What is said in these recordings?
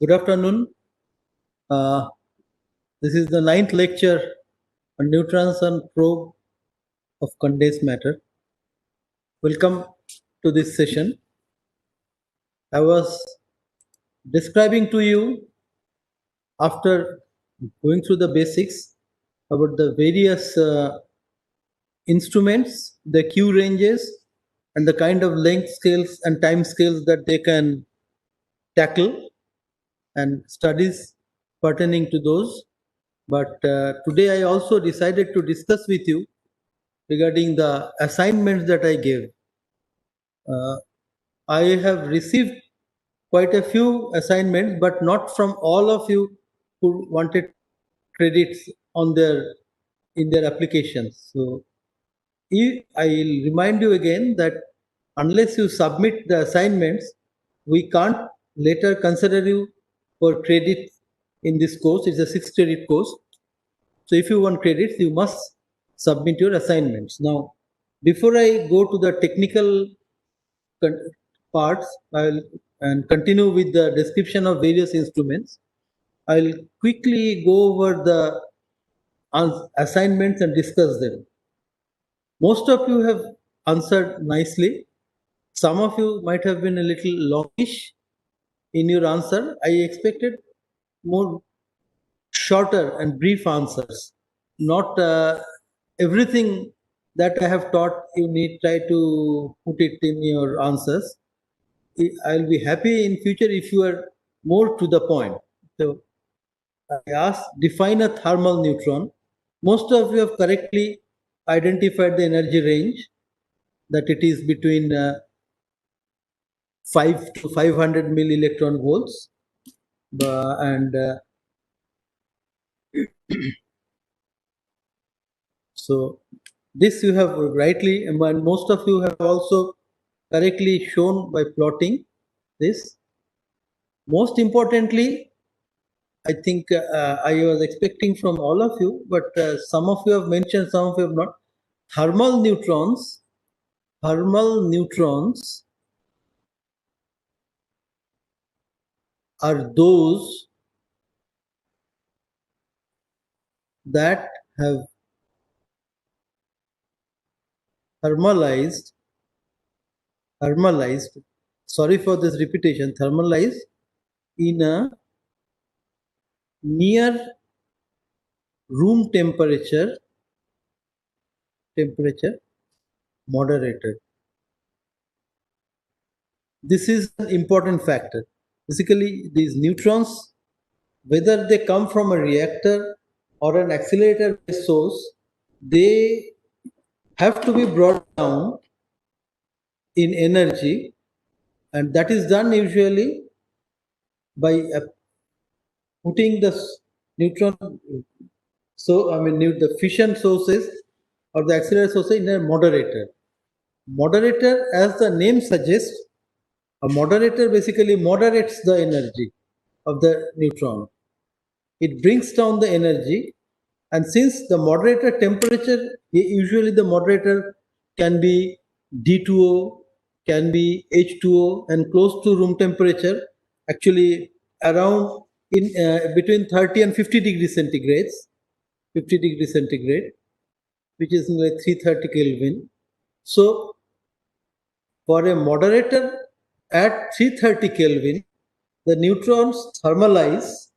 Good afternoon. Uh, this is the ninth lecture on neutrons and probe of condensed matter. Welcome to this session. I was describing to you after going through the basics about the various instruments, the Q ranges, and the kind of length scales and time scales that they can tackle, and studies pertaining to those. But today I also decided to discuss with you regarding the assignments that I gave. Uh, I have received quite a few assignments, but not from all of you who wanted credits on their in their applications. So I'll remind you again that unless you submit the assignments, we can't later consider you for credit in this course. It's a 6 credit course. So if you want credits, you must submit your assignments. Now, before I go to the technical parts, I'll and continue with the description of various instruments. I'll quickly go over the assignments and discuss them. Most of you have answered nicely. Some of you might have been a little longish in your answer. I expected more shorter and brief answers, not everything that I have taught you need try to put it in your answers. I'll be happy in future if you are more to the point. So I asked, define a thermal neutron. Most of you have correctly identified the energy range, that it is between 5 to 500 milli-electron volts. And so this you have rightly, and most of you have also correctly shown by plotting this. Most importantly, I think I was expecting from all of you, but some of you have mentioned, some of you have not. Thermal neutrons are those that have thermalized, sorry for this repetition, thermalized in a near room temperature moderator. This is an important factor. Basically, these neutrons, whether they come from a reactor or an accelerator source, they have to be brought down in energy, and that is done usually by putting the neutron, the fission sources or the accelerator sources in a moderator. Moderator, as the name suggests, a moderator basically moderates the energy of the neutron. It brings down the energy, and since the moderator temperature, usually the moderator can be D2O, can be H2O, and close to room temperature, actually around in between 30 and 50 degrees centigrade, which is like 330 Kelvin. So for a moderator at 330 Kelvin, the neutrons thermalize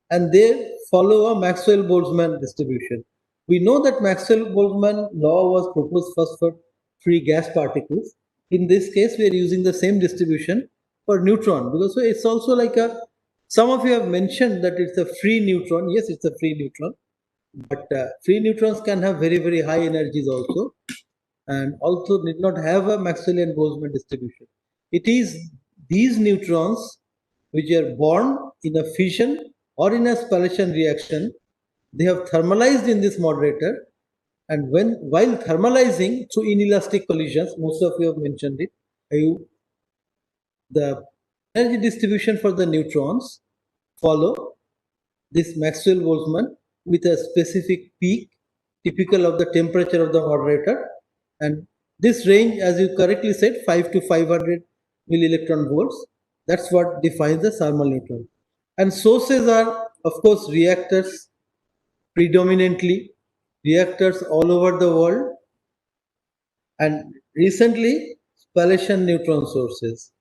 and they follow a Maxwell-Boltzmann distribution. We know that Maxwell-Boltzmann law was proposed first for free gas particles. In this case, we are using the same distribution for neutron, because it's also like some of you have mentioned that it's a free neutron. Yes, it's a free neutron, but free neutrons can have very, very high energies also, and also did not have a Maxwellian-Boltzmann distribution. It is these neutrons which are born in a fission or in a spallation reaction. They have thermalized in this moderator, and while thermalizing through inelastic collisions, most of you have mentioned it, the energy distribution for the neutrons follow this Maxwell-Boltzmann with a specific peak typical of the temperature of the moderator, and this range, as you correctly said, 5 to 500 milli-electron volts. That's what defines the thermal neutron. And sources are, of course, reactors, predominantly reactors all over the world, and recently spallation neutron sources,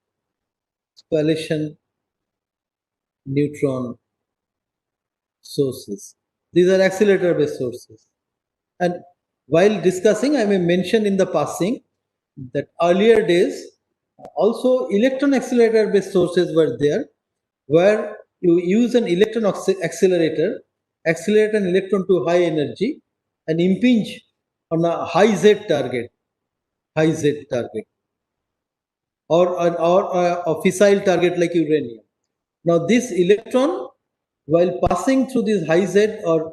spallation neutron sources. These are accelerator based sources. And while discussing, I may mention in the passing that earlier days also electron accelerator based sources were there, where you use an electron accelerator, accelerate an electron to high energy and impinge on a high Z target, or a fissile target like uranium. Now this electron, while passing through this high Z or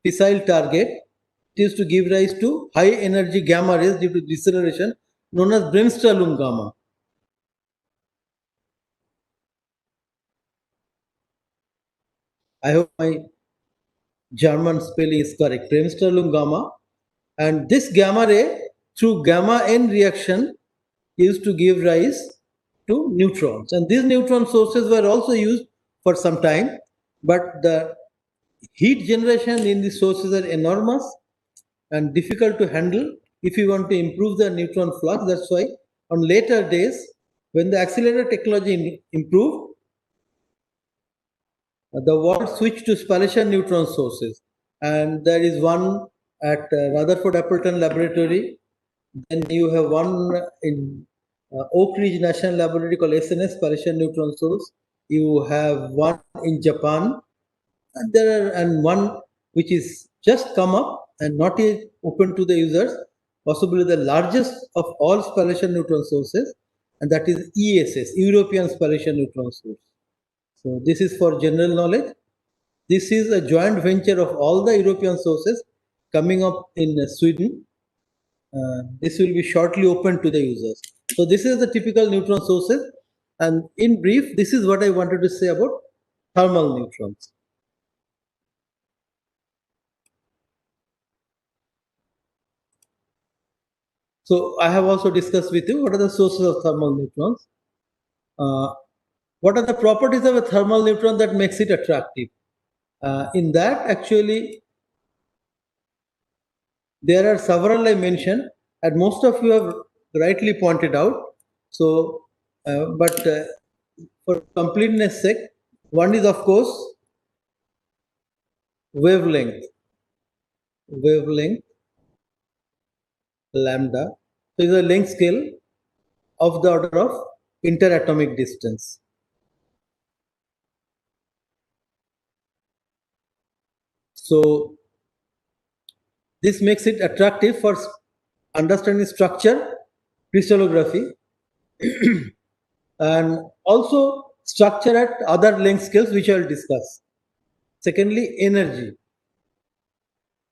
fissile target, it is to give rise to high energy gamma rays due to deceleration known as Bremsstrahlung gamma. I hope my German spelling is correct. Bremsstrahlung gamma. And this gamma ray, through gamma N reaction, is to give rise to neutrons. And these neutron sources were also used for some time, but the heat generation in these sources are enormous and difficult to handle if you want to improve the neutron flux. That's why on later days, when the accelerator technology improved, the world switched to spallation neutron sources. And there is one at Rutherford Appleton Laboratory. Then you have one in Oak Ridge National Laboratory called SNS, spallation neutron source. You have one in Japan, and one which is just come up and not yet open to the users, possibly the largest of all spallation neutron sources, and that is ESS, European spallation neutron source. So this is for general knowledge. This is a joint venture of all the European sources coming up in Sweden. This will be shortly open to the users. So this is the typical neutron sources. And in brief, this is what I wanted to say about thermal neutrons. So I have also discussed with you what are the sources of thermal neutrons. What are the properties of a thermal neutron that makes it attractive? In that, actually, there are several I mentioned, and most of you have rightly pointed out. So, but for completeness sake, one is of course wavelength, wavelength lambda. So, is a length scale of the order of interatomic distance. So, this makes it attractive for understanding structure, crystallography, and also structure at other length scales, which I will discuss. Secondly, energy.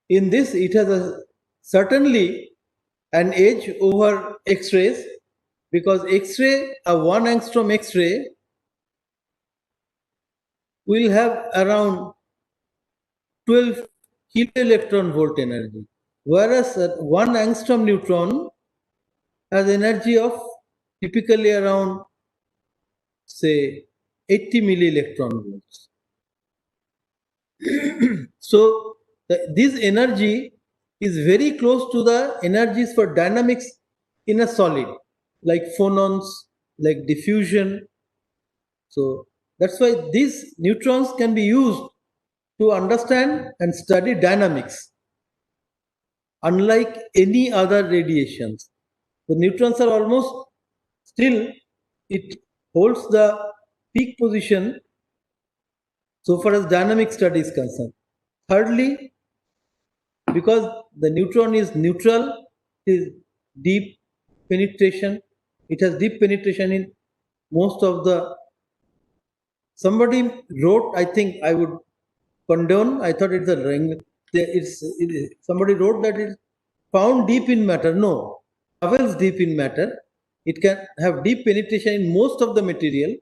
In this, it has certainly an edge over X-rays, because X-ray, a 1 angstrom X-ray will have around 12 kilo electron volt energy, whereas a 1 angstrom neutron has energy of typically around, say, 80 milli electron volts. So this energy is very close to the energies for dynamics in a solid, like phonons, like diffusion. So that's why these neutrons can be used to understand and study dynamics, unlike any other radiations. The neutrons are almost still, it holds the peak position so far as dynamic study is concerned. Thirdly, because the neutron is neutral, it is deep penetration. It has deep penetration in most of the. Somebody wrote, I think I would condone. I thought it's a ring. Somebody wrote that it's found deep in matter. No, travels deep in matter. It can have deep penetration in most of the material,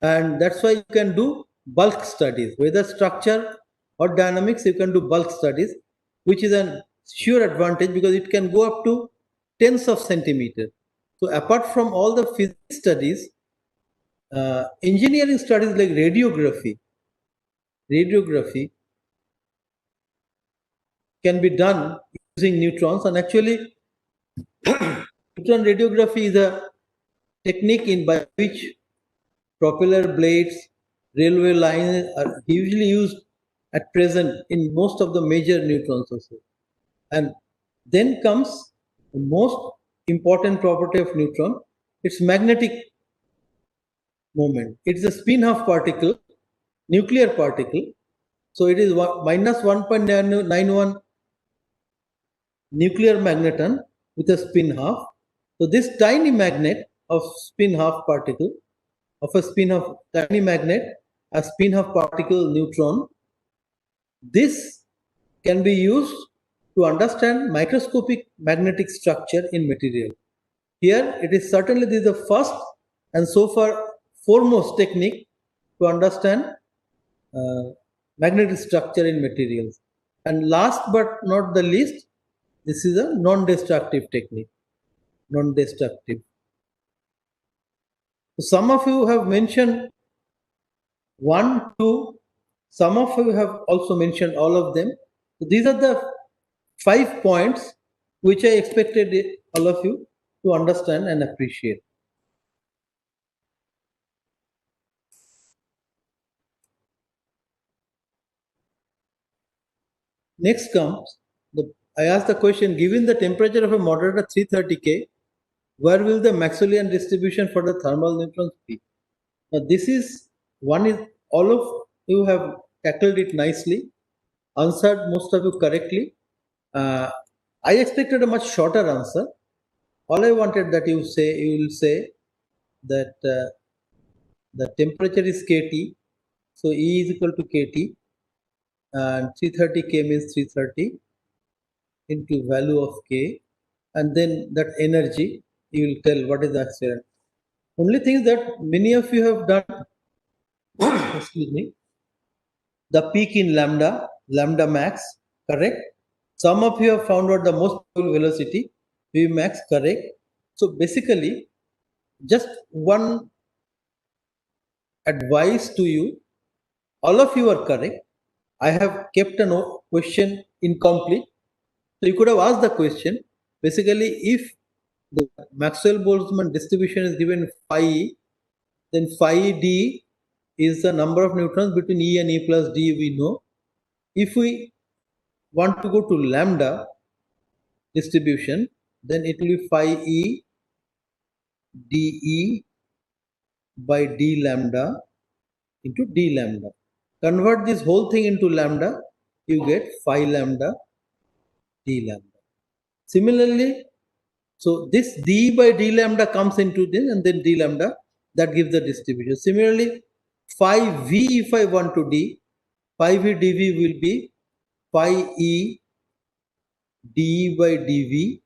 and that's why you can do bulk studies, whether structure or dynamics. You can do bulk studies, which is a sure advantage because it can go up to tens of centimeters. So apart from all the physics studies, engineering studies like radiography radiography can be done using neutrons, and actually neutron radiography is a technique in by which propeller blades, railway lines are usually used at present in most of the major neutron sources. And then comes the most important property of neutron, its magnetic moment. It's a spin half particle, nuclear particle. So it is minus 1.91 nuclear magneton with a spin half. So this tiny magnet of spin half particle, of a spin half tiny magnet, a spin half particle neutron, this can be used to understand microscopic magnetic structure in material. Here it is certainly this is the first and so far foremost technique to understand magnetic structure in materials. And last but not the least, this is a non-destructive technique. Non-destructive. Some of you have mentioned 1, 2. Some of you have also mentioned all of them. So these are the 5 points which I expected all of you to understand and appreciate. Next comes, I asked the question, given the temperature of a moderator 330 K, where will the Maxwellian distribution for the thermal neutrons be? Now this is one is all of you have tackled it nicely, answered most of you correctly. I expected a much shorter answer. All I wanted that you will say that the temperature is kT, so E is equal to kT, and 330 K means 330 into value of K, and then that energy you will tell what is the actual. Only thing is that many of you have done excuse me, the peak in lambda max, correct? Some of you have found out the most velocity, V max, correct? So basically, just one advice to you, all of you are correct. I have kept a question incomplete. So you could have asked the question. Basically, if the Maxwell-Boltzmann distribution is given phi E, then phi D is the number of neutrons between E and E plus D we know. If we want to go to lambda distribution, then it will be phi E dE by d lambda into d lambda. Convert this whole thing into lambda, you get phi lambda d lambda. Similarly, so this d by d lambda comes into this, and then d lambda, that gives the distribution. Similarly, phi v, if I want to d, phi v dv will be phi e d by dv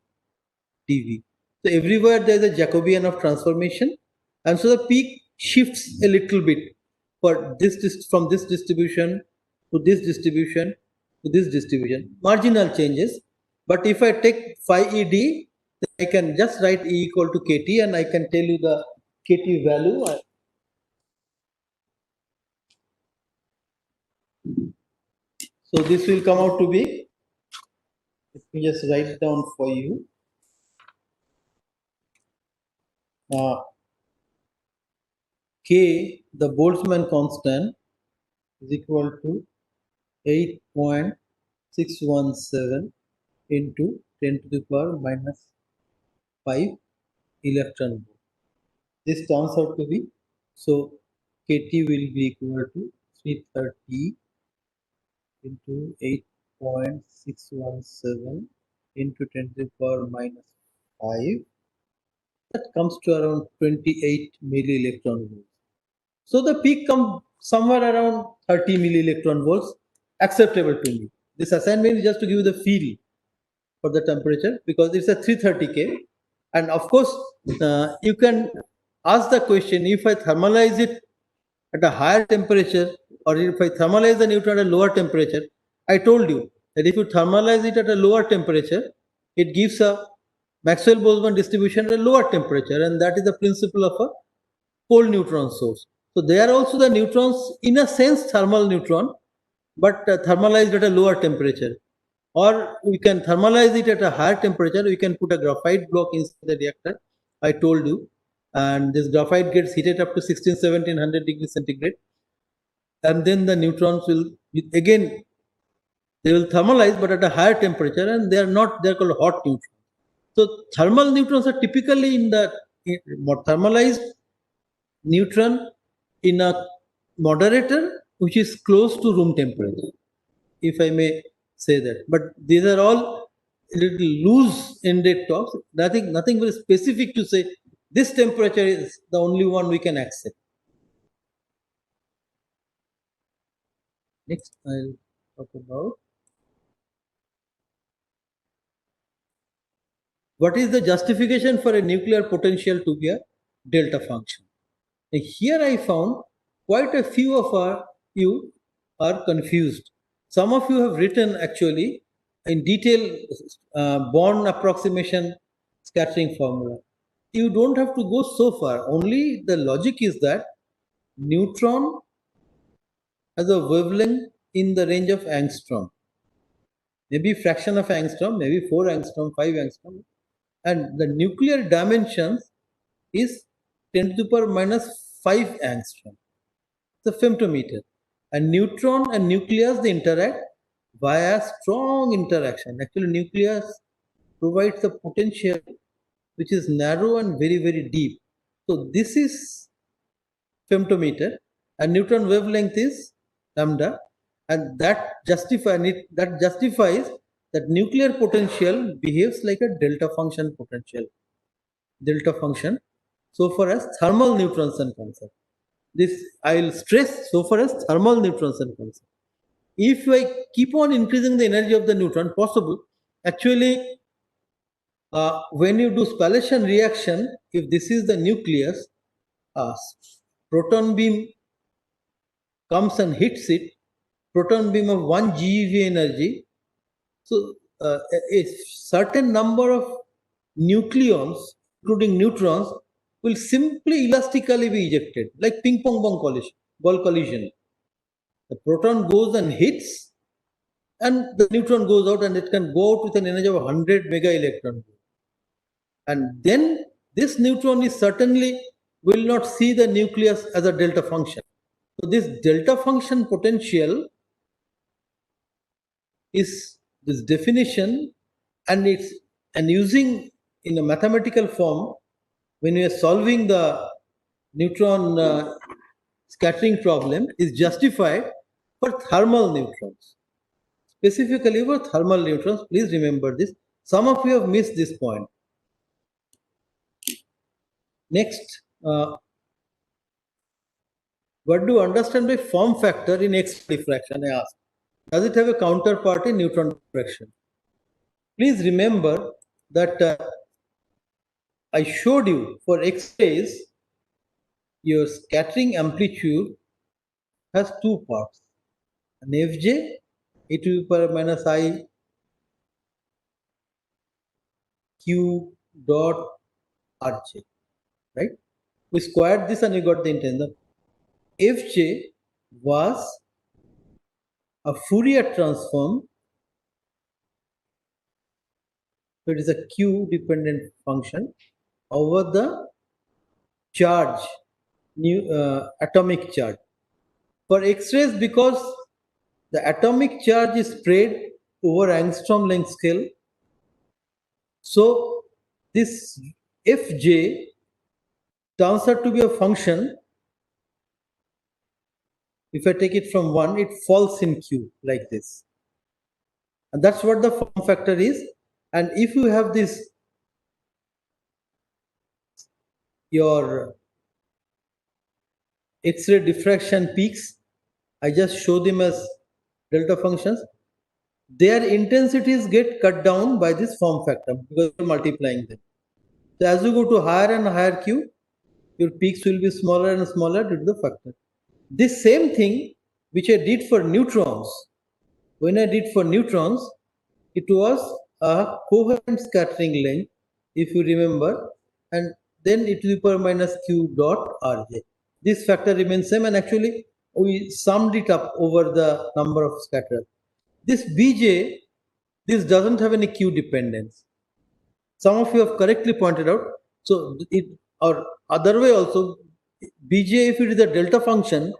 dv. So everywhere there is a Jacobian of transformation, and so the peak shifts a little bit for this from this distribution to this distribution to this distribution. Marginal changes, but if I take phi ed, then I can just write E equal to kT, and I can tell you the kT value. So this will come out to be, let me just write it down for you. K, the Boltzmann constant, is equal to 8.617 into 10 to the power minus 5 electron volt. This turns out to be, so kT will be equal to 330 into 8.617 into 10 to the power minus 5. That comes to around 28 milli electron volts. So the peak comes somewhere around 30 milli electron volts, acceptable to me. This assignment is just to give you the feel for the temperature, because it's a 330 K. And of course, you can ask the question, if I thermalize it at a higher temperature, or if I thermalize the neutron at a lower temperature, I told you that if you thermalize it at a lower temperature, it gives a Maxwell-Boltzmann distribution at a lower temperature, and that is the principle of a cold neutron source. So they are also the neutrons, in a sense, thermal neutron, but thermalized at a lower temperature. Or we can thermalize it at a higher temperature. We can put a graphite block inside the reactor, I told you. And this graphite gets heated up to 16, 1700 degrees centigrade. And then the neutrons will, again, they will thermalize, but at a higher temperature, and they are not, they're called hot neutrons. So thermal neutrons are typically in the thermalized neutron in a moderator which is close to room temperature, if I may say that. But these are all little loose-ended talks. Nothing very specific to say this temperature is the only one we can accept. Next, I'll talk about what is the justification for a nuclear potential to be a delta function. And here I found quite a few of you are confused. Some of you have written actually in detail Born approximation scattering formula. You don't have to go so far. Only the logic is that neutron has a wavelength in the range of angstrom. Maybe fraction of angstrom, maybe 4 angstrom, 5 angstrom. And the nuclear dimensions is 10 to the power minus 5 angstrom. It's a femtometer. And neutron and nucleus, they interact via strong interaction. Actually, nucleus provides a potential which is narrow and very, very deep. So this is femtometer, and neutron wavelength is lambda, and that justifies that nuclear potential behaves like a delta function potential. Delta function, so far as thermal neutrons are concerned. This I will stress so far as thermal neutrons are concerned. If I keep on increasing the energy of the neutron, possible. Actually, when you do spallation reaction, if this is the nucleus, proton beam comes and hits it, proton beam of 1 GeV energy. So a certain number of nucleons, including neutrons, will simply elastically be ejected, like ping pong ball collision. The proton goes and hits, and the neutron goes out, and it can go out with an energy of 100 mega electron volt. And then this neutron is certainly will not see the nucleus as a delta function. So this delta function potential is this definition, and it's and using in a mathematical form when we are solving the neutron scattering problem is justified for thermal neutrons. Specifically for thermal neutrons, please remember this. Some of you have missed this point. Next, what do you understand by form factor in X-ray diffraction? I asked. Does it have a counterpart in neutron diffraction? Please remember that I showed you for X-rays, your scattering amplitude has two parts. An Fj, e to the power minus I q dot Rj, right? We squared this and we got the intention. Fj was a Fourier transform. So it is a q dependent function over the charge, atomic charge. For X-rays, because the atomic charge is spread over angstrom length scale, so this Fj turns out to be a function. If I take it from 1, it falls in q like this. And that's what the form factor is. And if you have this, your X-ray diffraction peaks, I just show them as delta functions. Their intensities get cut down by this form factor because you're multiplying them. So as you go to higher and higher q, your peaks will be smaller and smaller due to the factor. This same thing which I did for neutrons, when I did for neutrons, it was a coherent scattering length, if you remember, and then e to the power minus q dot Rj. This factor remains same, and actually we summed it up over the number of scatterers. This Bj, this doesn't have any Q dependence. Some of you have correctly pointed out. So it, or other way also, Bj, if it is a delta function,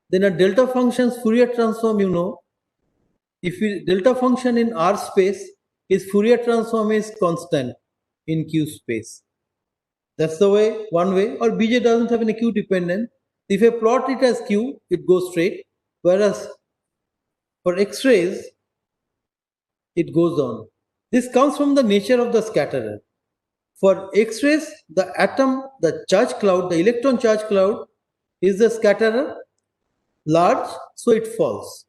then a delta function's Fourier transform, you know, if we, delta function in R space, its Fourier transform is constant in Q space. That's the way, one way. Or Bj doesn't have any Q dependent. If I plot it as Q, it goes straight. Whereas for X-rays, it goes on. This comes from the nature of the scatterer. For X-rays, the atom, the charge cloud, the electron charge cloud is the scatterer, large, so it falls.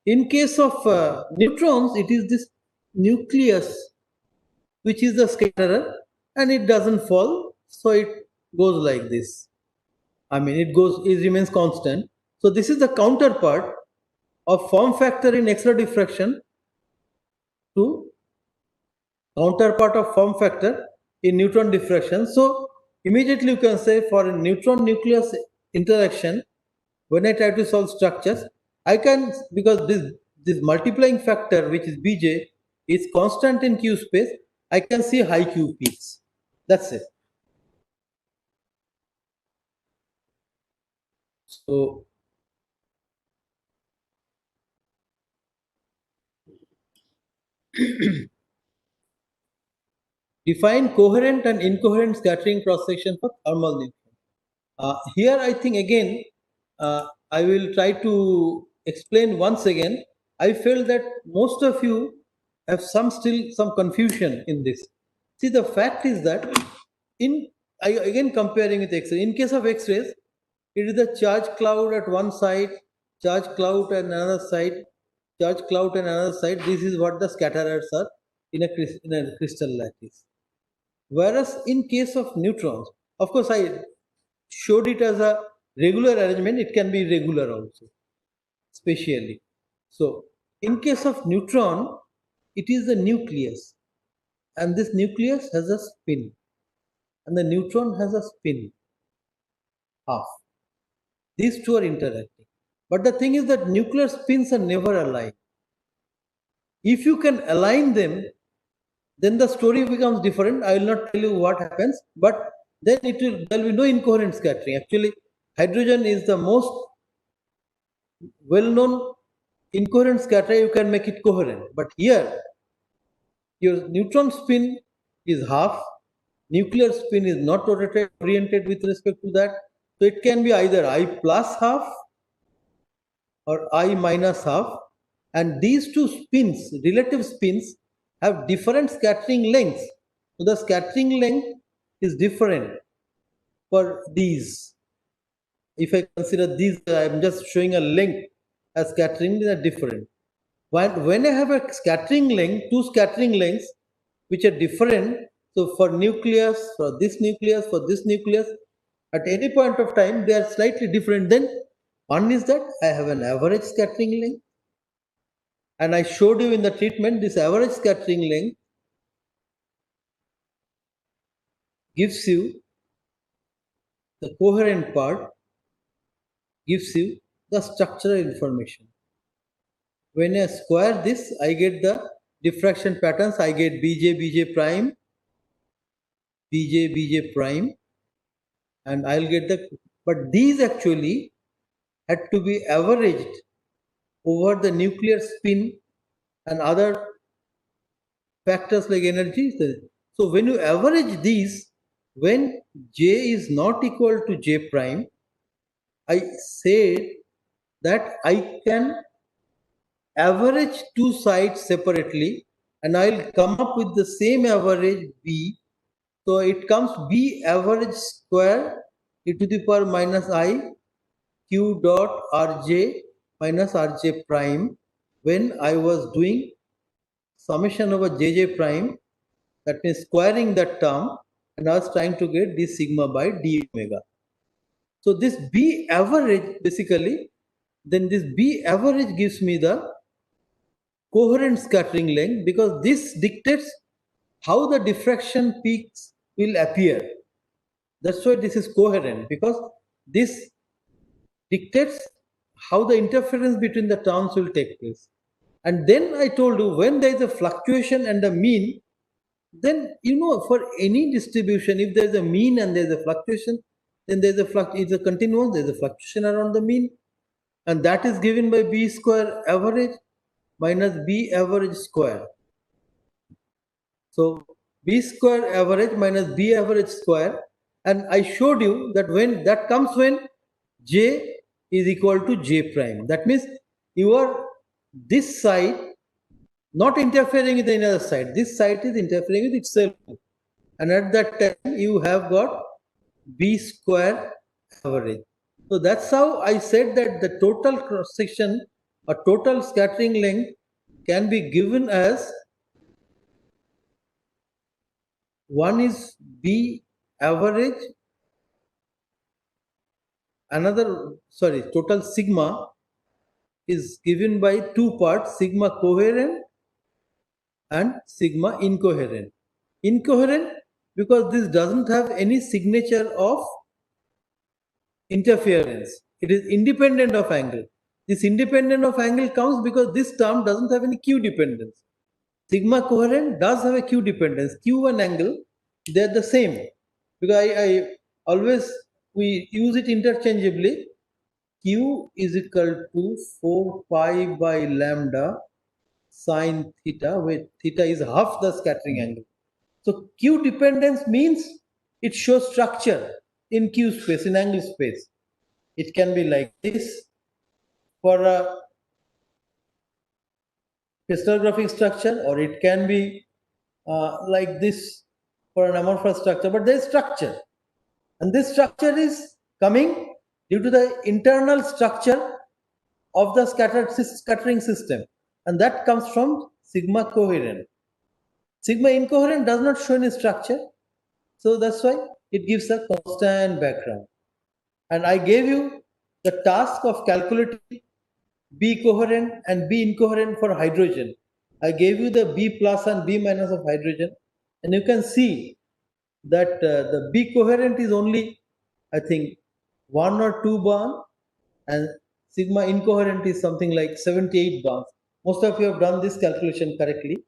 In case of neutrons, it is this nucleus which is the scatterer, and it doesn't fall, so it goes like this. I mean, it remains constant. So this is the counterpart of form factor in X-ray diffraction to counterpart of form factor in neutron diffraction. So immediately you can say for a neutron nucleus interaction, when I try to solve structures, I can, because this multiplying factor, which is Bj, is constant in Q space, I can see high Q peaks. That's it. So define coherent and incoherent scattering cross section for thermal neutron. Here I think again, I will try to explain once again. I felt that most of you have still some confusion in this. See, the fact is that again comparing with X-ray, in case of X-rays, it is the charge cloud at one side, charge cloud at another side, charge cloud at another side. This is what the scatterers are in a crystal lattice. Whereas in case of neutrons, of course, I showed it as a regular arrangement, it can be irregular also, spatially. So, in case of neutron, it is the nucleus, and this nucleus has a spin, and the neutron has a spin half. These two are interacting. But the thing is that nuclear spins are never aligned. If you can align them, then the story becomes different. I will not tell you what happens, but then there will be no incoherent scattering. Actually, hydrogen is the most well-known incoherent scatter. You can make it coherent, but here your neutron spin is half, nuclear spin is not oriented with respect to that, so it can be either I plus half or I minus half, and these two spins, relative spins, have different scattering lengths. So the scattering length is different for these. If I consider these, I'm just showing a length as scattering, they are different. When I have a scattering length, two scattering lengths which are different, so for nucleus, for this nucleus, for this nucleus, at any point of time they are slightly different. Then one is that I have an average scattering length, and I showed you in the treatment this average scattering length gives you the coherent part, gives you the structural information. When I square this, I get the diffraction patterns. I get Bj prime, Bj prime, and I'll get the, but these actually had to be averaged over the nuclear spin and other factors like energy. So when you average these, when J is not equal to J prime, I say that I can average two sides separately, and I'll come up with the same average B. So it comes B average square e to the power minus I q dot rj minus rj prime when I was doing summation over jj prime, that means squaring that term, and I was trying to get d sigma by d omega. So this B average basically, then this B average gives me the coherent scattering length, because this dictates how the diffraction peaks will appear. That's why this is coherent, because this dictates how the interference between the terms will take place. And then I told you, when there is a fluctuation and a mean, then for any distribution, if there is a mean and there is a fluctuation, then there is it's a continuous, there is a fluctuation around the mean, and that is given by b square average minus b average square. So b square average minus b average square, and I showed you that when that comes when j is equal to j prime. That means you are this side not interfering with any other side. This side is interfering with itself. And at that time, you have got b square average. So that's how I said that the total cross section or total scattering length can be given as one is b average, total sigma is given by two parts, sigma coherent and sigma incoherent. Incoherent because this doesn't have any signature of interference. It is independent of angle. This independent of angle comes because this term doesn't have any q dependence. Sigma coherent does have a q dependence. Q and angle, they are the same. Because I always, we use it interchangeably. Q is equal to 4 pi by lambda sine theta, where theta is half the scattering angle. So q dependence means it shows structure in q space, in angle space. It can be like this for a crystallographic structure, or it can be like this for an amorphous structure, but there is structure. And this structure is coming due to the internal structure of the scattering system. And that comes from sigma coherent. Sigma incoherent does not show any structure. So that's why it gives a constant background. And I gave you the task of calculating B coherent and B incoherent for hydrogen. I gave you the B plus and B minus of hydrogen. And you can see that the B coherent is only, I think, 1 or 2 bonds, and sigma incoherent is something like 78 bonds. Most of you have done this calculation correctly.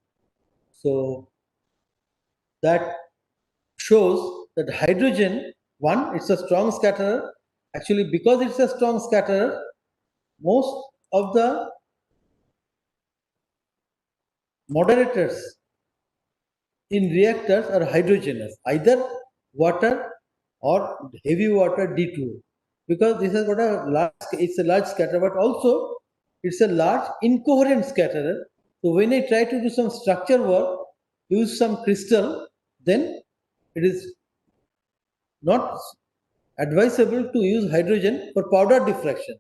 So that shows that hydrogen, one, it's a strong scatterer. Actually, because it's a strong scatterer, most of the moderators in reactors are hydrogenous, either water or heavy water D2, because this has got it's a large scatterer, but also it's a large incoherent scatterer. So when I try to do some structure work, use some crystal, then it is not advisable to use hydrogen for powder diffraction.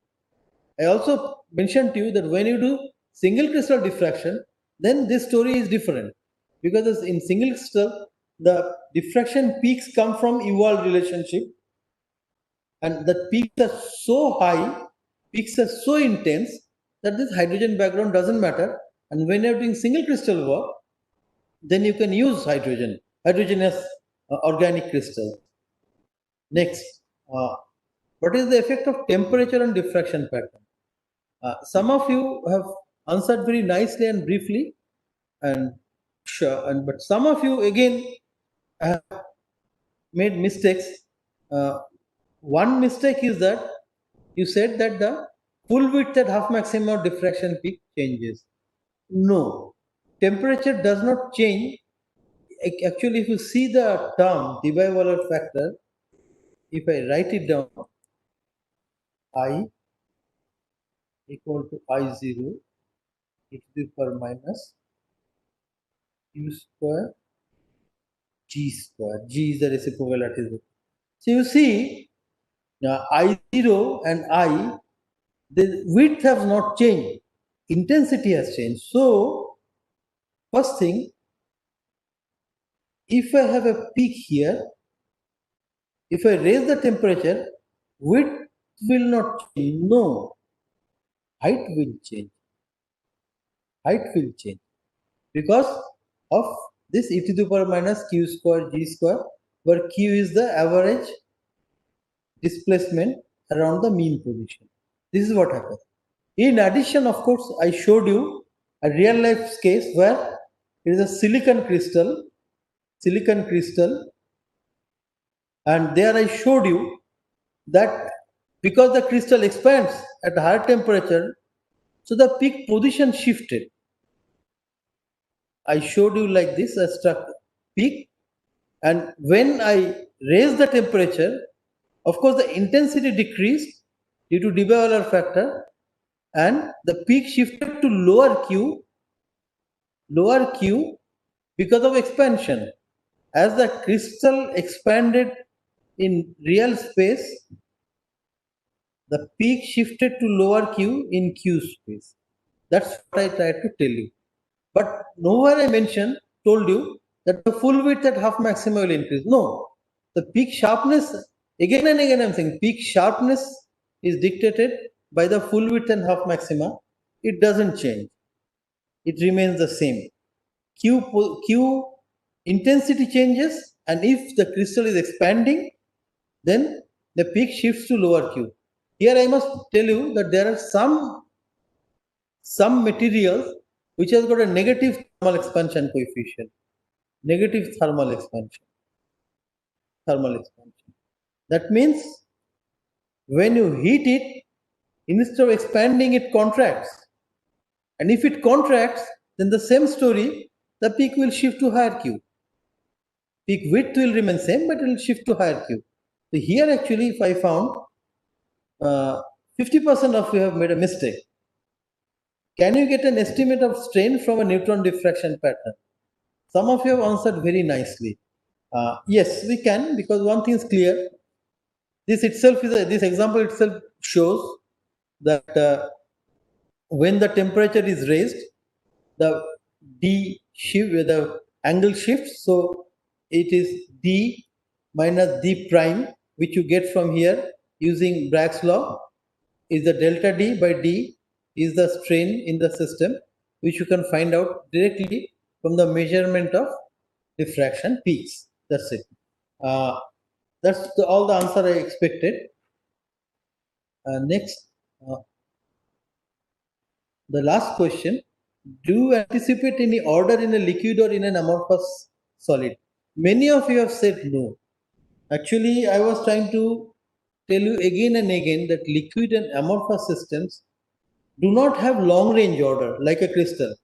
I also mentioned to you that when you do single crystal diffraction, then this story is different, because in single crystal, the diffraction peaks come from Ewald relationship, and the peaks are so high, peaks are so intense that this hydrogen background doesn't matter. And when you're doing single crystal work, then you can use hydrogenous organic crystal. Next, what is the effect of temperature on diffraction pattern? Some of you have answered very nicely and briefly, and sure, but some of you again have made mistakes. One mistake is that you said that the full width at half maximum of diffraction peak changes. No, temperature does not change. Actually, if you see the term Debye-Waller factor, if I write it down, I equal to I0 e to the power minus Q square G square. G is the reciprocal lattice. So you see, I0 and I, the width has not changed, intensity has changed. So first thing, if I have a peak here, if I raise the temperature, width will not change. No, height will change. Height will change because of this e to the power minus Q square G square, where Q is the average displacement around the mean position. This is what happens. In addition, of course, I showed you a real life case where it is a silicon crystal, and there I showed you that because the crystal expands at a higher temperature, so the peak position shifted. I showed you like this, a struck peak, and when I raised the temperature, of course, the intensity decreased due to de-Broglie factor, and the peak shifted to lower Q because of expansion. As the crystal expanded in real space, the peak shifted to lower Q in Q space. That's what I tried to tell you. But nowhere I told you that the full width at half maxima will increase. No, the peak sharpness, again and again I'm saying, peak sharpness is dictated by the full width and half maxima. It doesn't change. It remains the same. Q intensity changes, and if the crystal is expanding, then the peak shifts to lower Q. Here I must tell you that there are some materials which has got a negative thermal expansion coefficient. Negative thermal expansion. That means when you heat it, instead of expanding, it contracts. And if it contracts, then the same story, the peak will shift to higher Q. Peak width will remain same, but it will shift to higher Q. So here actually, if I found 50% of you have made a mistake. Can you get an estimate of strain from a neutron diffraction pattern? Some of you have answered very nicely. Yes, we can, because one thing is clear. This example itself shows that when the temperature is raised, the angle shifts. So it is d minus d prime, which you get from here using Bragg's law, is the delta d by d is the strain in the system, which you can find out directly from the measurement of diffraction peaks. That's it. That's all the answer I expected. Next, the last question. Do you anticipate any order in a liquid or in an amorphous solid? Many of you have said no. Actually, I was trying to tell you again and again that liquid and amorphous systems do not have long range order like a crystal.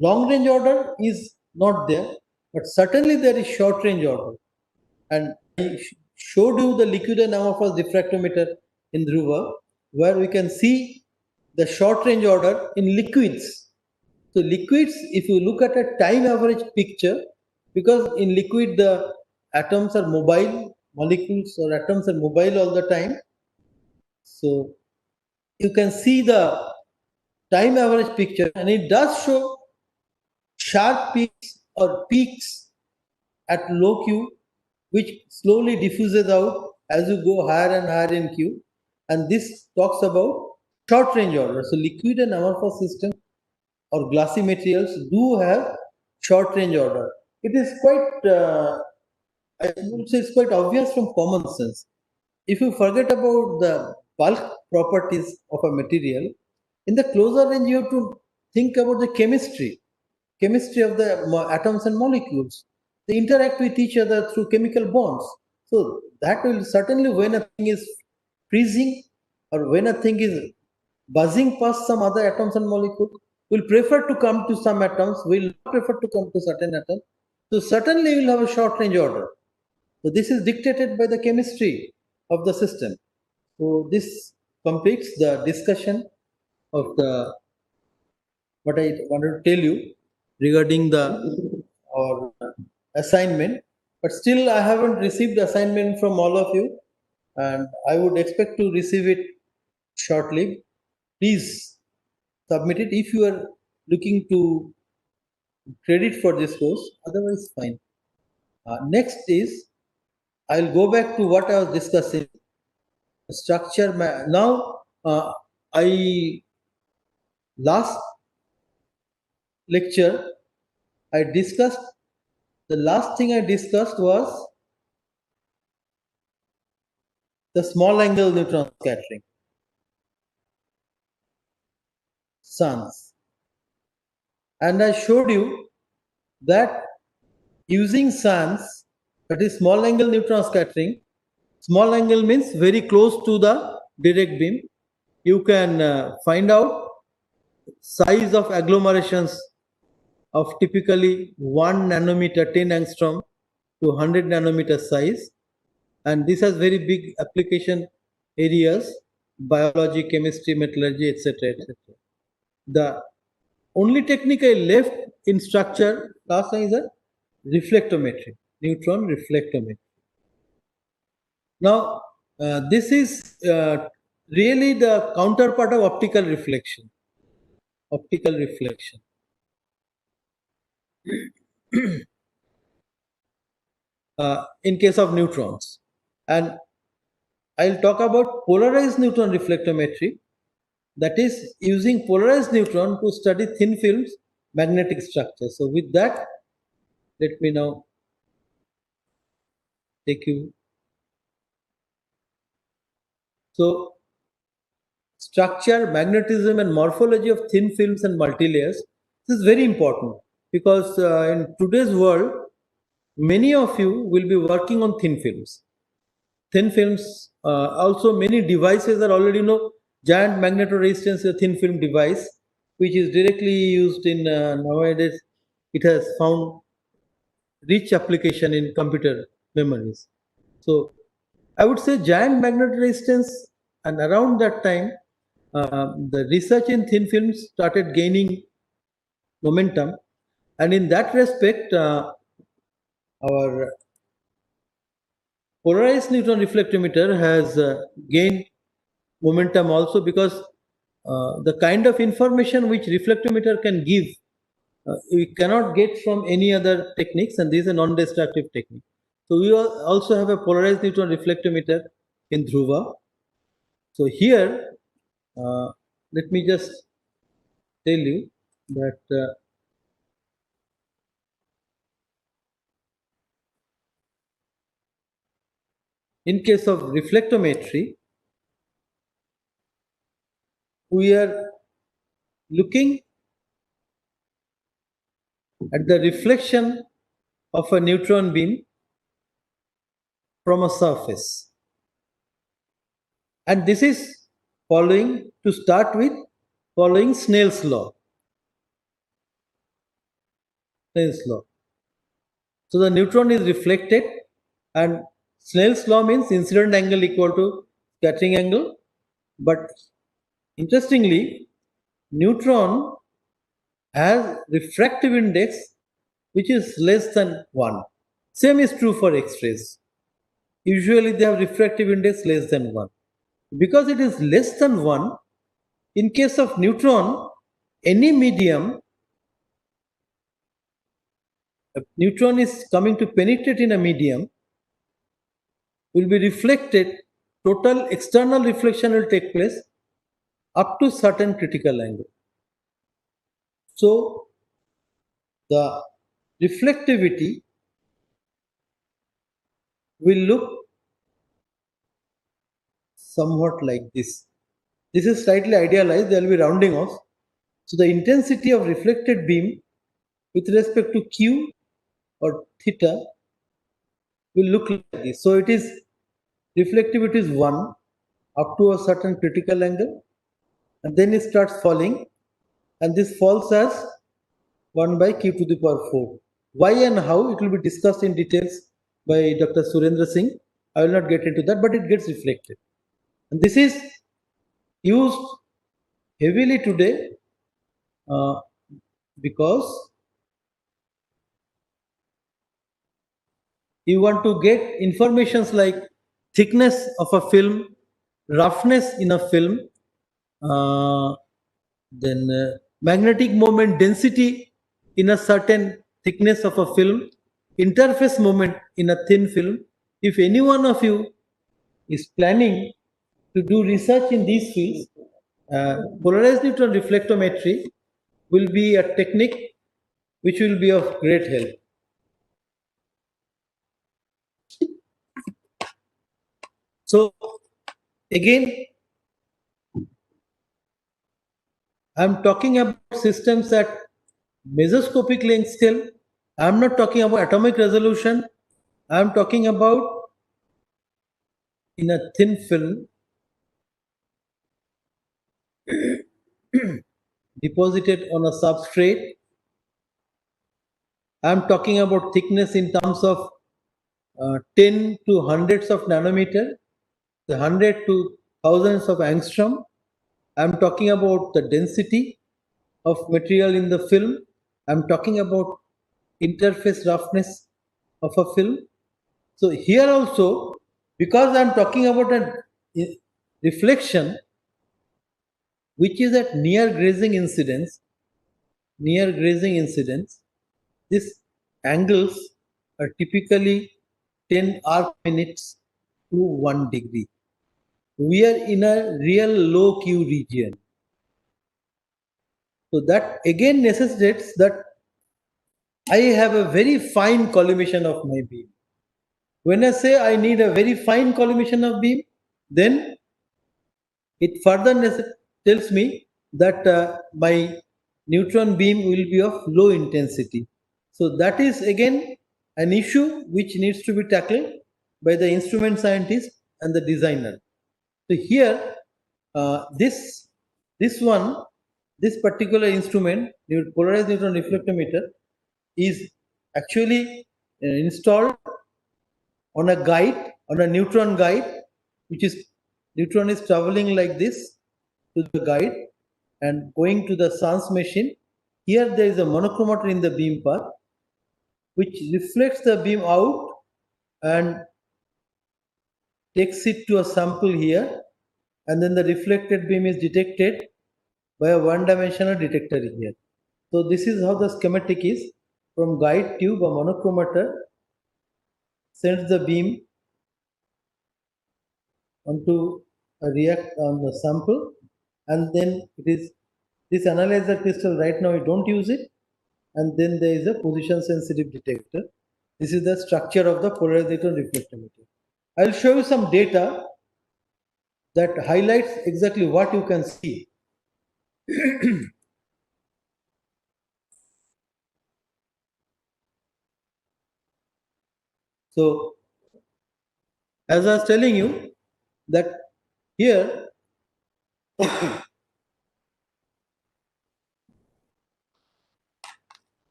Long range order is not there, but certainly there is short range order. And I showed you the liquid and amorphous diffractometer in Dhruva, where we can see the short range order in liquids. So liquids, if you look at a time average picture, because in liquid the atoms are mobile, molecules or atoms are mobile all the time. So you can see the time average picture, and it does show sharp peaks or peaks at low Q, which slowly diffuses out as you go higher and higher in Q. And this talks about short range order. So liquid and amorphous systems or glassy materials do have short range order. It is quite, I would say it's quite obvious from common sense. If you forget about the bulk properties of a material, in the closer range you have to think about the chemistry of the atoms and molecules. They interact with each other through chemical bonds. So that will certainly, when a thing is freezing or when a thing is buzzing past some other atoms and molecules, will prefer to come to some atoms, will not prefer to come to certain atoms. So certainly you will have a short range order. So this is dictated by the chemistry of the system. So this completes the discussion of the what I wanted to tell you regarding the or assignment. But still, I haven't received assignment from all of you, and I would expect to receive it shortly. Please submit it if you are looking to credit for this course. Otherwise, fine. Next is I'll go back to what I was discussing. Structure. Now, I last lecture I discussed. The last thing I discussed was the small angle neutron scattering. suns. And I showed you that using suns, that is small angle neutron scattering, small angle means very close to the direct beam, you can find out size of agglomerations of typically 1 nanometer, 10 angstrom to 100 nanometer size. And this has very big application areas, biology, chemistry, metallurgy, etc. etc. The only technique I left in structure last time is a reflectometry, neutron reflectometry. Now, this is really the counterpart of optical reflection. Optical reflection. In case of neutrons. And I'll talk about polarized neutron reflectometry, that is using polarized neutron to study thin films magnetic structure. So with that, let me now take you. So structure, magnetism and morphology of thin films and multilayers. This is very important because in today's world, many of you will be working on thin films. Thin films, also many devices are already, giant magnetoresistance is a thin film device, which is directly used in nowadays. It has found rich application in computer memories. So I would say giant magnetoresistance, and around that time, the research in thin films started gaining momentum. And in that respect, our polarized neutron reflectometer has gained momentum also because the kind of information which reflectometer can give, we cannot get from any other techniques, and this is a non-destructive technique. So we also have a polarized neutron reflectometer in Dhruva. So here, let me just tell you that in case of reflectometry, we are looking at the reflection of a neutron beam from a surface. And this is following, to start with, following Snell's law. Snell's law. So the neutron is reflected, and Snell's law means incident angle equal to scattering angle. But interestingly, neutron has refractive index which is less than 1. Same is true for X-rays. Usually they have refractive index less than 1. Because it is less than 1, in case of neutron, any medium, a neutron is coming to penetrate in a medium, will be reflected, total external reflection will take place up to certain critical angle. So the reflectivity will look somewhat like this. This is slightly idealized, there will be rounding off. So the intensity of reflected beam with respect to Q or theta will look like this. So it is reflectivity is 1 up to a certain critical angle, and then it starts falling, and this falls as 1 by Q to the power 4. Why and how, it will be discussed in details by Dr. Surendra Singh. I will not get into that, but it gets reflected. And this is used heavily today because you want to get informations like thickness of a film, roughness in a film, then magnetic moment density in a certain thickness of a film, interface moment in a thin film. If any one of you is planning to do research in these fields, polarized neutron reflectometry will be a technique which will be of great help. So again, I'm talking about systems at mesoscopic length scale. I'm not talking about atomic resolution. I'm talking about in a thin film deposited on a substrate. I'm talking about thickness in terms of 10 to hundreds of nanometer, the 100 to thousands of angstrom. I'm talking about the density of material in the film. I'm talking about interface roughness of a film. So here also, because I'm talking about a reflection which is at near grazing incidence, these angles are typically 10 arc minutes to 1 degree. We are in a real low Q region. So that again necessitates that I have a very fine collimation of my beam. When I say I need a very fine collimation of beam, then it further tells me that my neutron beam will be of low intensity. So that is again an issue which needs to be tackled by the instrument scientist and the designer. So here, this this one, this particular instrument, the polarized neutron reflectometer, is actually installed on a guide, on a neutron guide, which is neutron is traveling like this to the guide and going to the sun's machine. Here there is a monochromator in the beam path, which reflects the beam out and takes it to a sample here, and then the reflected beam is detected by a one-dimensional detector here. So this is how the schematic is. From guide tube, a monochromator sends the beam onto a react on the sample, and then it is this analyzer crystal. Right now we don't use it, and then there is a position sensitive detector. This is the structure of the polarizer reflectometer. I'll show you some data that highlights exactly what you can see. So, as I was telling you, that here,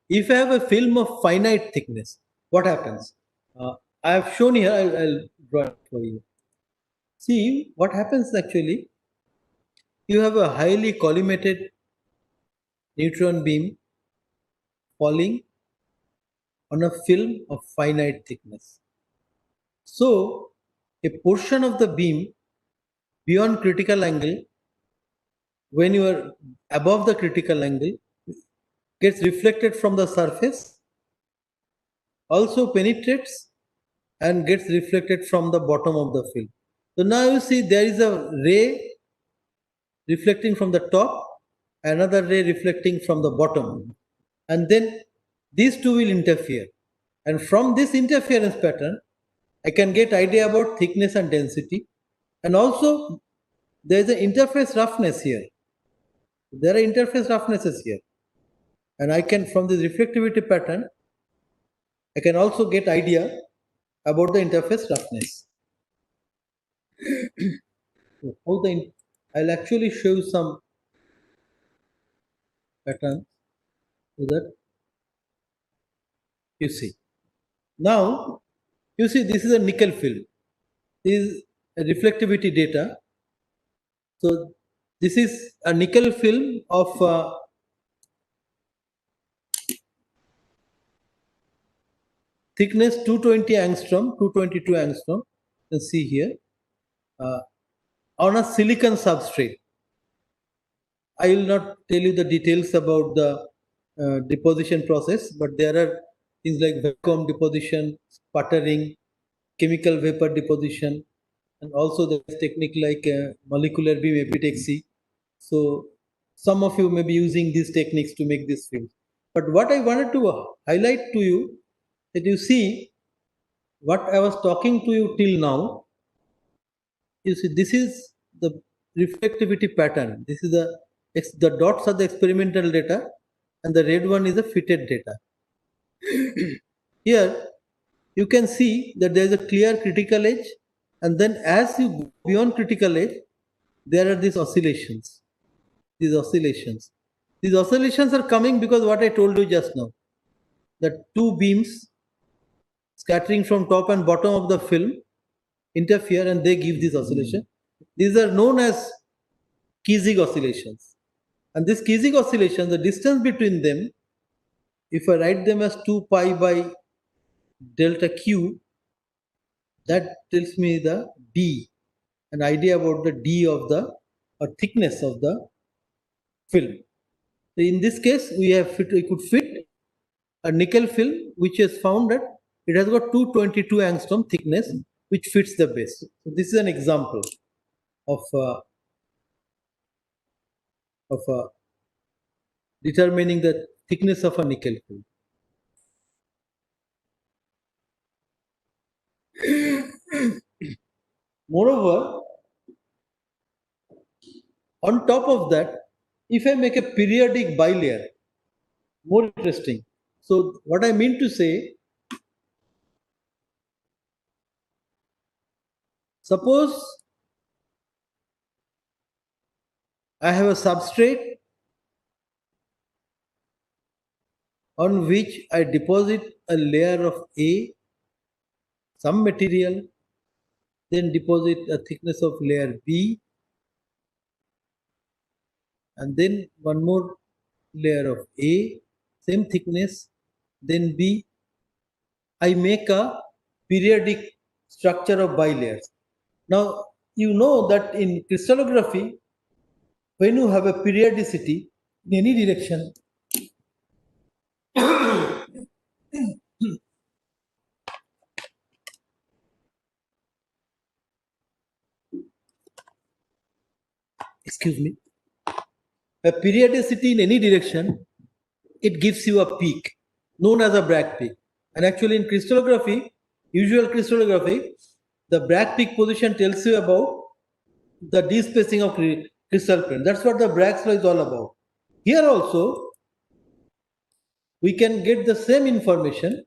if I have a film of finite thickness, what happens? I have shown here, I'll draw it for you. See, what happens actually, you have a highly collimated neutron beam falling on a film of finite thickness. So, a portion of the beam beyond critical angle, when you are above the critical angle, gets reflected from the surface, also penetrates and gets reflected from the bottom of the film. So now you see there is a ray reflecting from the top, another ray reflecting from the bottom, and then these two will interfere. And from this interference pattern, I can get idea about thickness and density, and also there is an interface roughness here. There are interface roughnesses here, and I can from this reflectivity pattern, I can also get idea about the interface roughness. How the I'll actually show you some patterns so that you see. Now you see this is a nickel film. This is a reflectivity data. So this is a nickel film of thickness 220 angstrom, 222 angstrom. You can see here uh, on a silicon substrate. I will not tell you the details about the deposition process, but there are things like vacuum deposition, sputtering, chemical vapor deposition, and also there's technique like molecular beam epitaxy. So some of you may be using these techniques to make this film. But what I wanted to highlight to you, that you see what I was talking to you till now, you see this is the reflectivity pattern. This is the dots are the experimental data and the red one is the fitted data. Here you can see that there is a clear critical edge, and then as you go beyond critical edge, there are these oscillations. These oscillations. These oscillations are coming because what I told you just now, that two beams scattering from top and bottom of the film interfere and they give this oscillation. These are known as Kiesig oscillations. And this Kiesig oscillation, the distance between them, if I write them as 2 pi by delta q, that tells me the d, an idea about the d of the or thickness of the film. So in this case, we could fit a nickel film which is found that it has got 222 angstrom thickness, which fits the base. So this is an example of determining the thickness of a nickel film. Moreover, on top of that, if I make a periodic bilayer, more interesting. So what I mean to say, suppose I have a substrate on which I deposit a layer of A, some material, then deposit a thickness of layer B, and then one more layer of A, same thickness, then B. I make a periodic structure of bilayers. Now, you know that in crystallography, when you have a periodicity in any direction, excuse me, a periodicity in any direction, it gives you a peak known as a Bragg peak. And actually in crystallography, usual crystallography, the Bragg peak position tells you about the despacing of crystal plane. That's what the Bragg's law is all about. Here also, we can get the same information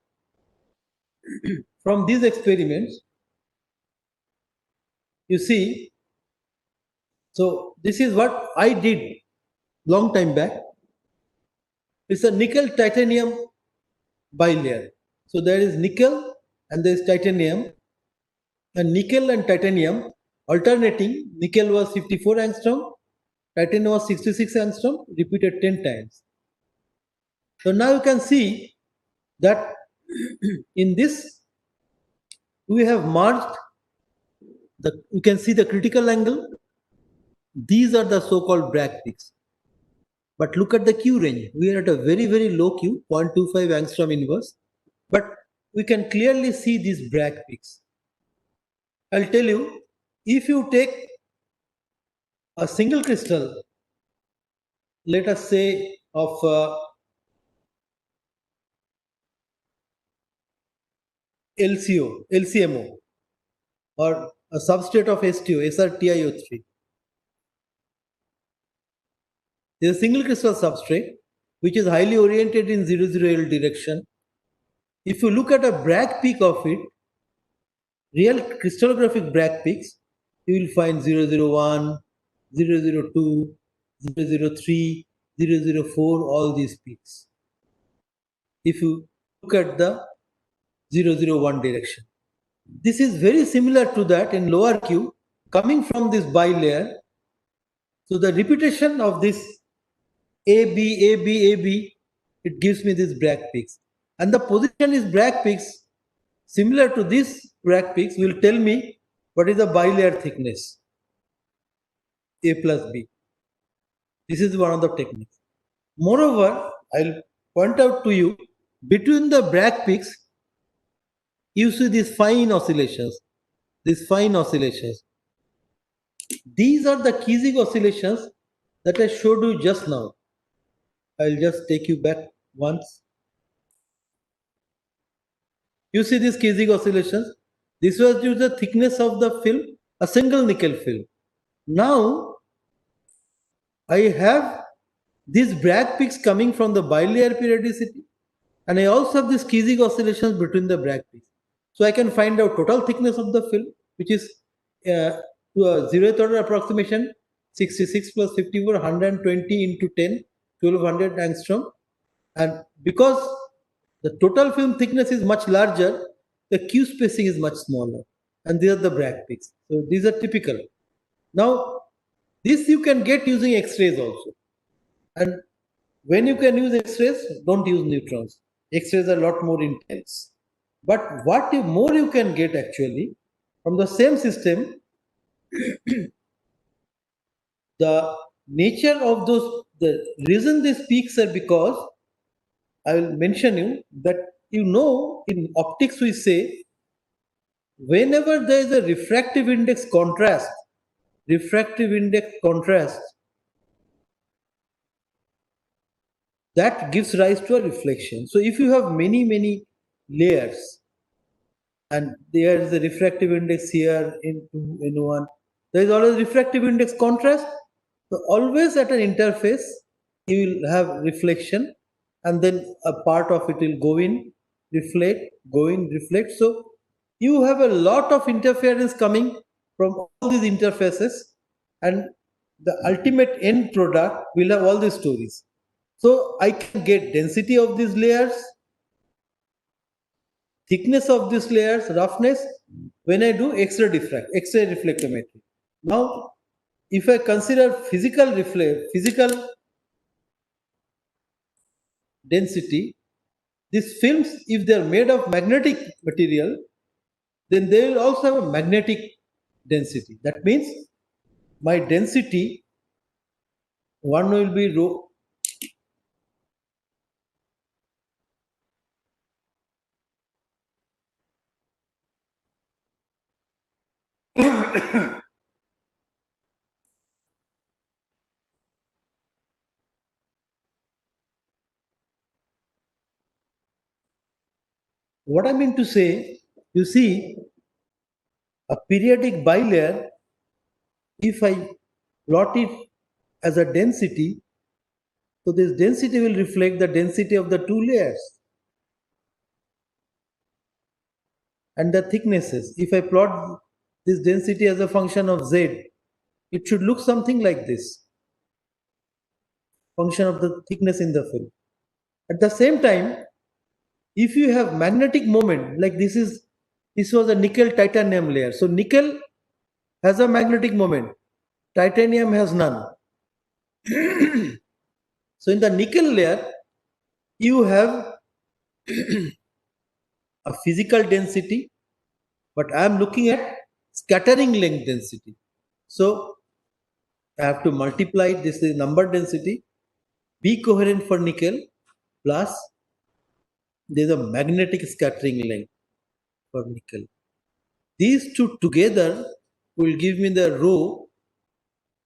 from these experiments. You see, so this is what I did long time back. It's a nickel titanium bilayer. So there is nickel and there is titanium, and nickel and titanium alternating. Nickel was 54 angstrom, titanium was 66 angstrom, repeated 10 times. So now you can see that in this we have merged you can see the critical angle. These are the so-called Bragg peaks. But look at the Q range. We are at a very, very low Q, 0.25 angstrom inverse. But we can clearly see these Bragg peaks. I'll tell you, if you take a single crystal, let us say of LCMO, or a substrate of STO, SRTiO3. There is a single crystal substrate which is highly oriented in 00L direction. If you look at a Bragg peak of it, real crystallographic Bragg peaks, you will find 001, 002, 003, 004, all these peaks. If you look at the 001 direction. This is very similar to that in lower Q coming from this bilayer. So the repetition of this AB, it gives me these Bragg peaks. And the position is Bragg peaks similar to this Bragg peaks will tell me what is the bilayer thickness, A plus B. This is one of the techniques. Moreover, I'll point out to you, between the Bragg peaks, you see these fine oscillations. These fine oscillations. These are the Kiesig oscillations that I showed you just now. I'll just take you back once. You see these Kiesig oscillations. This was due to the thickness of the film, a single nickel film. Now I have these Bragg peaks coming from the bilayer periodicity, and I also have these Kiesig oscillations between the Bragg peaks. So I can find out total thickness of the film, which is to a zeroth order approximation, 66 plus 54, 120 into 10, 1200 angstrom. And because the total film thickness is much larger, the Q spacing is much smaller. And these are the Bragg peaks. So these are typical. Now, this you can get using X-rays also. And when you can use X-rays, don't use neutrons. X-rays are a lot more intense. But what more you can get actually from the same system, the nature of those, the reason these peaks are because I will mention you that in optics we say whenever there is a refractive index contrast that gives rise to a reflection. So if you have many layers and there is a refractive index here in 2, in 1, there is always refractive index contrast. So always at an interface you will have reflection and then a part of it will go in, reflect, go in, reflect. So you have a lot of interference coming from all these interfaces and the ultimate end product will have all these stories. So I can get density of these layers, thickness of these layers, roughness when I do X-ray reflectometry. Now, if I consider physical density, these films, if they are made of magnetic material, then they will also have a magnetic density. That means my density, one will be rho. What I mean to say, you see, a periodic bilayer, if I plot it as a density, so this density will reflect the density of the two layers and the thicknesses. If I plot this density as a function of z, it should look something like this, function of the thickness in the film. At the same time, if you have magnetic moment, like this was a nickel titanium layer. So nickel has a magnetic moment, titanium has none. So in the nickel layer, you have a physical density, but I am looking at scattering length density. So I have to multiply this is number density, B coherent for nickel plus there is a magnetic scattering length for nickel. These two together will give me the rho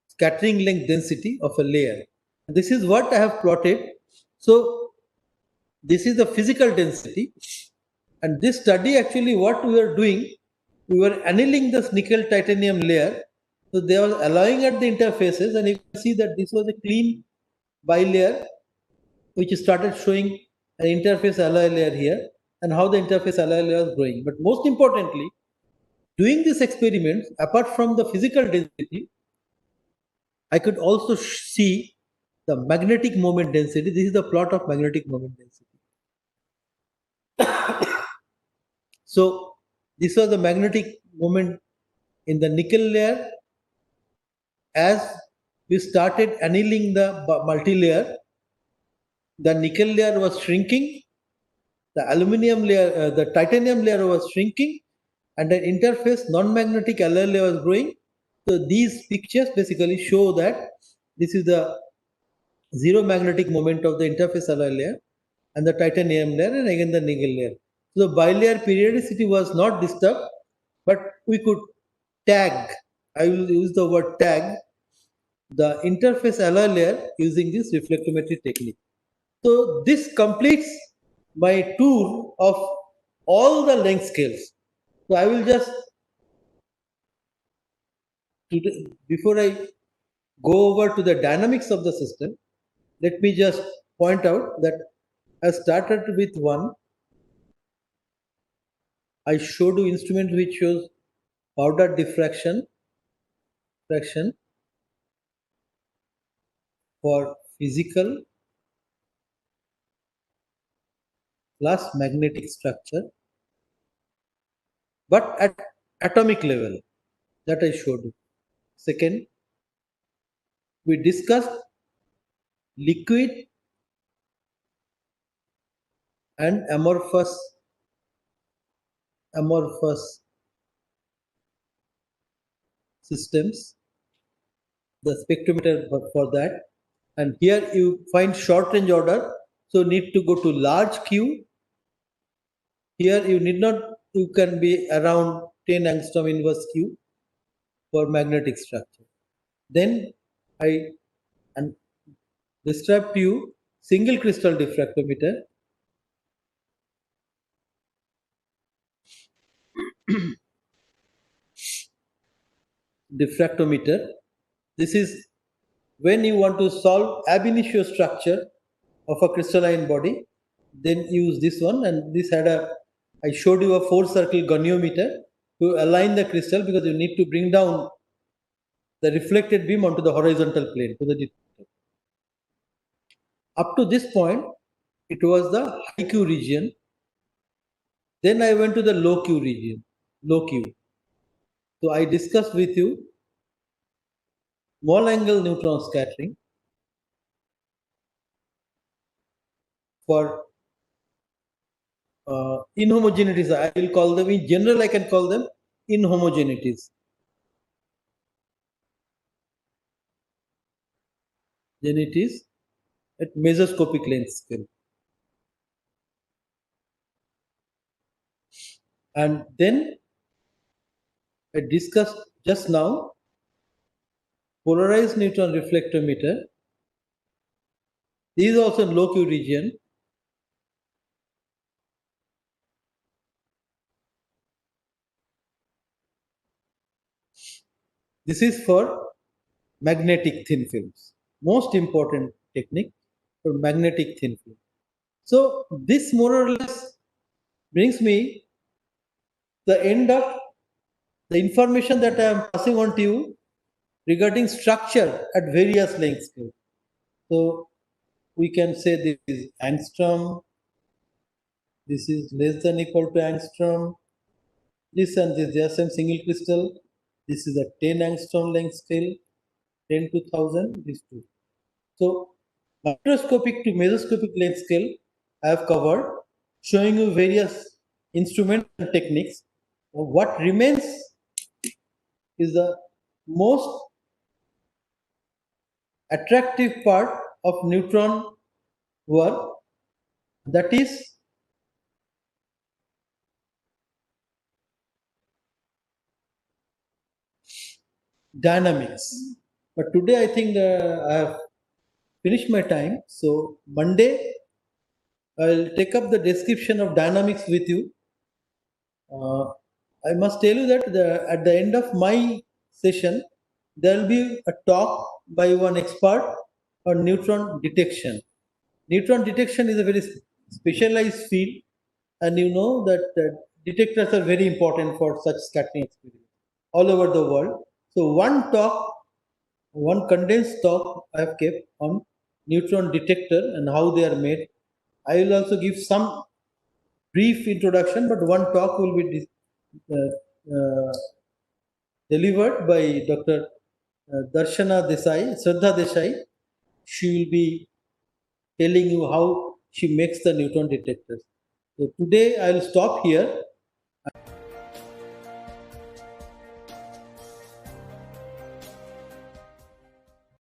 scattering length density of a layer. This is what I have plotted. So this is the physical density. And this study actually what we were doing, we were annealing this nickel titanium layer. So they were allowing at the interfaces and you can see that this was a clean bilayer which started showing an interface alloy layer here and how the interface alloy layer was growing. But most importantly, doing these experiments, apart from the physical density, I could also see the magnetic moment density. This is the plot of magnetic moment density. So this was the magnetic moment in the nickel layer. As we started annealing the multi-layer, the nickel layer was shrinking, the aluminum layer, the titanium layer was shrinking, and the interface non-magnetic alloy layer was growing. So these pictures basically show that this is the zero magnetic moment of the interface alloy layer and the titanium layer and again the nickel layer. So the bilayer periodicity was not disturbed, but we could tag, I will use the word tag, the interface alloy layer using this reflectometry technique. So this completes my tour of all the length scales. So I will just, before I go over to the dynamics of the system, let me just point out that I started with one. I showed you instrument which shows powder diffraction fraction for physical plus magnetic structure, but at atomic level, that I showed you. Second, we discussed liquid and amorphous systems, the spectrometer for that. And here you find short range order, so need to go to large Q. Here you need not, you can be around 10 angstrom inverse Q for magnetic structure. Then I and describe to you single crystal diffractometer. Diffractometer. This is when you want to solve ab initio structure of a crystalline body, then use this one. And this had a, I showed you a 4-circle goniometer to align the crystal, because you need to bring down the reflected beam onto the horizontal plane to the detector. Up to this point, it was the high Q region. Then I went to the low Q region, low Q. So I discussed with you small angle neutron scattering for inhomogeneities. I will call them, in general I can call them inhomogeneities. Geneities at mesoscopic length scale. And then I discussed just now polarized neutron reflectometer. This is also in low Q region. This is for magnetic thin films. Most important technique for magnetic thin film. So this more or less brings me the end of the information that I am passing on to you regarding structure at various length scales. So we can say this is angstrom, this is less than equal to angstrom, this and this, they are same single crystal. This is a 10 angstrom length scale, 10 to 1000, these two. So microscopic to mesoscopic length scale I have covered, showing you various instruments and techniques. What remains is the most attractive part of neutron work, that is dynamics. But today I think I have finished my time. So Monday I'll take up the description of dynamics with you. I must tell you that at the end of my session, there will be a talk by one expert on neutron detection. Neutron detection is a very specialized field, and you know that detectors are very important for such scattering experiments all over the world. So one talk, one condensed talk I have kept on neutron detector and how they are made. I will also give some brief introduction, but one talk will be delivered by Dr. Darshana Desai, Shraddha Desai. She will be telling you how she makes the neutron detectors. So today I will stop here.